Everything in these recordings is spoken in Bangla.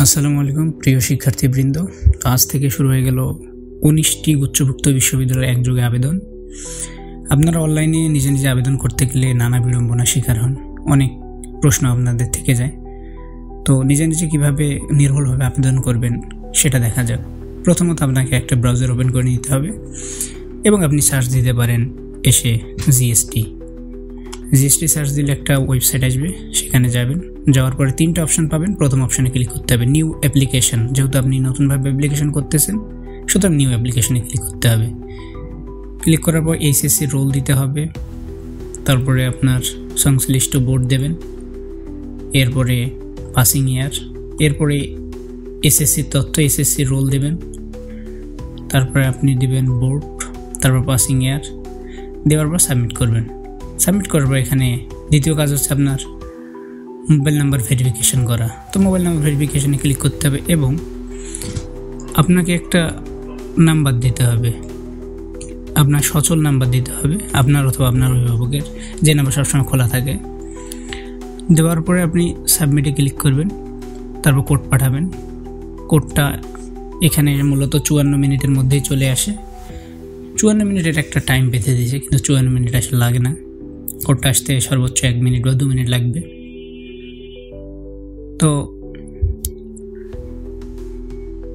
আসসালামু আলাইকুম প্রিয় শিক্ষার্থীবৃন্দ। আজ থেকে শুরু হয়ে গেল 19টি গুচ্ছভুক্ত বিশ্ববিদ্যালয়ের একযোগে আবেদন। আপনারা অনলাইনে নিজে নিজে আবেদন করতে গেলে নানা বিড়ম্বনার শিকার হন, অনেক প্রশ্ন আপনাদের থেকে যায়। তো নিজে নিজে কীভাবে নির্ভুলভাবে আবেদন করবেন সেটা দেখা যাক। প্রথমত আপনাকে একটা ব্রাউজার ওপেন করে নিতে হবে এবং আপনি সার্চ দিতে পারেন এসে জিএসটি সার্চ দিলে একটা ওয়েবসাইট আসবে, সেখানে যাবেন। যাওয়ার পরে 3টা অপশন পাবেন। প্রথম অপশনে ক্লিক করতে হবে নিউ অ্যাপ্লিকেশন, যেহেতু আপনি নতুনভাবে অ্যাপ্লিকেশন করতেছেন সুতরাং নিউ অ্যাপ্লিকেশনে ক্লিক করতে হবে। ক্লিক করার পর এইচএসসি রোল দিতে হবে, তারপরে আপনার সংশ্লিষ্ট বোর্ড দেবেন, এরপরে পাসিং ইয়ার, এরপরে এসএসসি তথ্য এসএসসি রোল দেবেন, তারপরে আপনি দিবেন বোর্ড, তারপর পাসিং ইয়ার দেওয়ার পর সাবমিট করবেন। সাবমিট করার পর এখানে দ্বিতীয় কাজ হচ্ছে আপনার মোবাইল নাম্বার ভেরিফিকেশন করা। তো মোবাইল নাম্বার ভেরিফিকেশনে ক্লিক করতে হবে এবং আপনাকে একটা নাম্বার দিতে হবে, আপনার সচল নাম্বার দিতে হবে, আপনার অথবা আপনার অভিভাবকের, যে নাম্বার সবসময় খোলা থাকে। দেওয়ার পরে আপনি সাবমিটে ক্লিক করবেন, তারপর কোড পাঠাবেন। কোডটা এখানে মূলত 54 মিনিটের মধ্যেই চলে আসে। 54 মিনিটের একটা টাইম বেঁধে দিয়েছে, কিন্তু 54 মিনিট আসলে লাগে না। কোডটা আসতে সর্বোচ্চ 1 মিনিট বা 2 মিনিট লাগবে। তো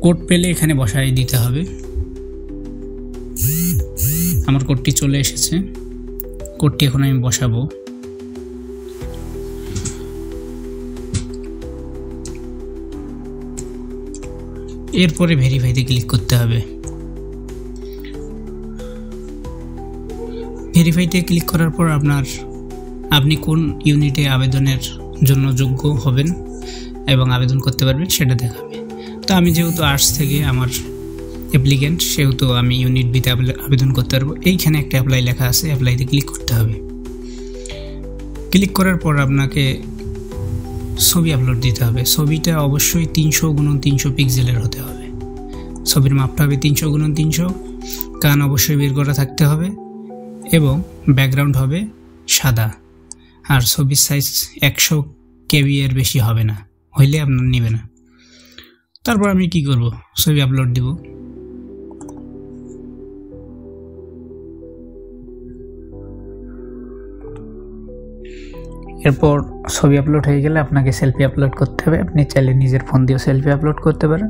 কোড পেলে এখানে বসাই দিতে হবে। আমার কোডটি চলে এসেছে, কোডটি এখন আমি বসাবো। এরপরে ভেরিফাইতে ক্লিক করতে হবে। ভেরিফাইতে ক্লিক করার পর আপনি কোন ইউনিটে আবেদনের জন্য যোগ্য হবেন এবং আবেদন করতে পারবেন সেটা দেখাবে। তো আমি যেহেতু আর্টস থেকে আমার অ্যাপ্লিকেন্ট, সেহেতু আমি ইউনিট বিতে আবেদন করতে পারবো। এইখানে একটা অ্যাপ্লাই লেখা আছে, অ্যাপ্লাইতে ক্লিক করতে হবে। ক্লিক করার পর আপনাকে ছবি আপলোড দিতে হবে। ছবিটা অবশ্যই 300x300 পিক্সেলের হতে হবে। ছবির মাপটা হবে 300x300, কান অবশ্যই বের করা থাকতে হবে এবং ব্যাকগ্রাউন্ড হবে সাদা। আর ছবির সাইজ 100 KB এর বেশি হবে না, হইলে আপনার নেবে না। তারপর আমি কি করব, ছবি আপলোড দিব। এরপর ছবি আপলোড হয়ে গেলে আপনাকে সেলফি আপলোড করতে হবে। আপনি চাইলে নিজের ফোন দিয়েও সেলফি আপলোড করতে পারেন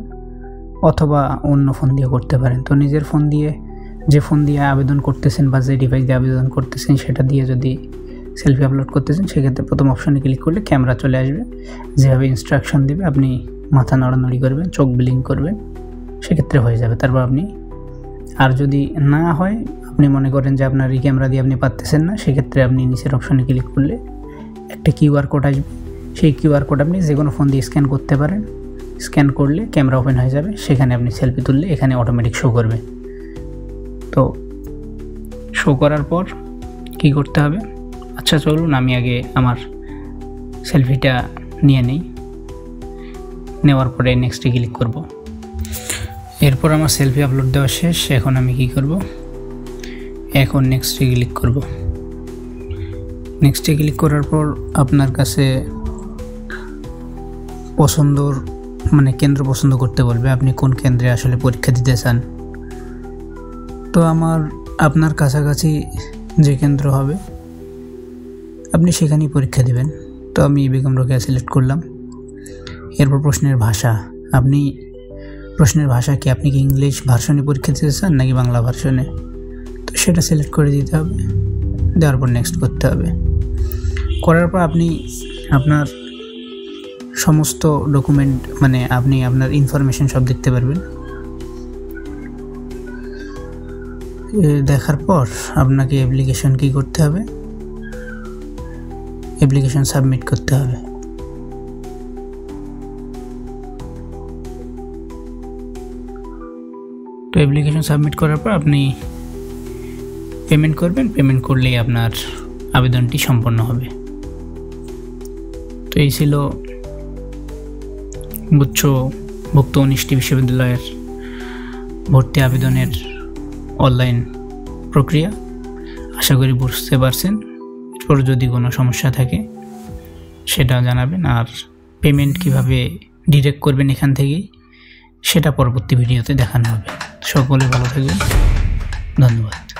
অথবা অন্য ফোন দিয়েও করতে পারেন। তো নিজের ফোন দিয়ে, যে ফোন দিয়ে আবেদন করতেছেন বা যে ডিভাইস দিয়ে আবেদন করতেছেন সেটা দিয়ে যদি সেলফি আপলোড করতেছেন, সেক্ষেত্রে প্রথম অপশনে ক্লিক করলে ক্যামেরা চলে আসবে। যেভাবে ইনস্ট্রাকশন দেবে আপনি মাথা নড়ানড়ি করবেন, চোখ ব্লিঙ্ক করবেন, সেক্ষেত্রে হয়ে যাবে। তারপর আপনি, আর যদি না হয়, আপনি মনে করেন যে আপনার এই ক্যামেরা দিয়ে আপনি পারতেছেন না, সেক্ষেত্রে আপনি নিচের অপশনে ক্লিক করলে একটা QR কোড আসবে। সেই QR কোড আপনি যে কোনো ফোন দিয়ে স্ক্যান করতে পারেন। স্ক্যান করলে ক্যামেরা ওপেন হয়ে যাবে, সেখানে আপনি সেলফি তুললে এখানে অটোমেটিক শো করবে। তো শো করার পর কি করতে হবে, আচ্ছা চলুন আমি আগে আমার সেলফিটা নিয়ে নিই। নেওয়ার পরে নেক্সটে ক্লিক করব। এরপর আমার সেলফি আপলোড দেওয়া শেষ। এখন আমি কি করব, এখন নেক্সটে ক্লিক করব। নেক্সটে ক্লিক করার পর আপনার কাছে কেন্দ্র পছন্দ করতে বলবে, আপনি কোন কেন্দ্রে আসলে পরীক্ষা দিতে চান। তো আপনার কাছাকাছি যে কেন্দ্র হবে আপনি সেখানেই পরীক্ষা দিবেন। তো আমি বেগম রোকেয়া সিলেক্ট করলাম। এরপর প্রশ্নের ভাষা, প্রশ্নের ভাষা কি, আপনি কি ইংলিশ ভার্সনে পরীক্ষা দিতে চান নাকি বাংলা ভার্সনে, তো সেটা সিলেক্ট করে দিতে হবে। দেওয়ার পর নেক্সট করতে হবে। করার পর আপনি আপনার সমস্ত ডকুমেন্ট, আপনি আপনার ইনফরমেশন সব দেখতে পারবেন। দেখার পর আপনাকে অ্যাপ্লিকেশন কি করতে হবে, অ্যাপ্লিকেশন সাবমিট করতে হবে। তো অ্যাপ্লিকেশন সাবমিট করার পর আপনি পেমেন্ট করবেন। পেমেন্ট করলেই আপনার আবেদনটি সম্পন্ন হবে। তো এই ছিল গুচ্ছভুক্ত 19টি বিশ্ববিদ্যালয়ের ভর্তি আবেদনের অনলাইন প্রক্রিয়া। আশা করি বুঝতে পারছেন। এরপর যদি কোনো সমস্যা থাকে সেটা জানাবেন। আর পেমেন্ট কিভাবে ডিরেক্ট করবেন এখান থেকে সেটা পরবর্তী ভিডিওতে দেখানো হবে। সকলে ভালো থাকবেন, ধন্যবাদ।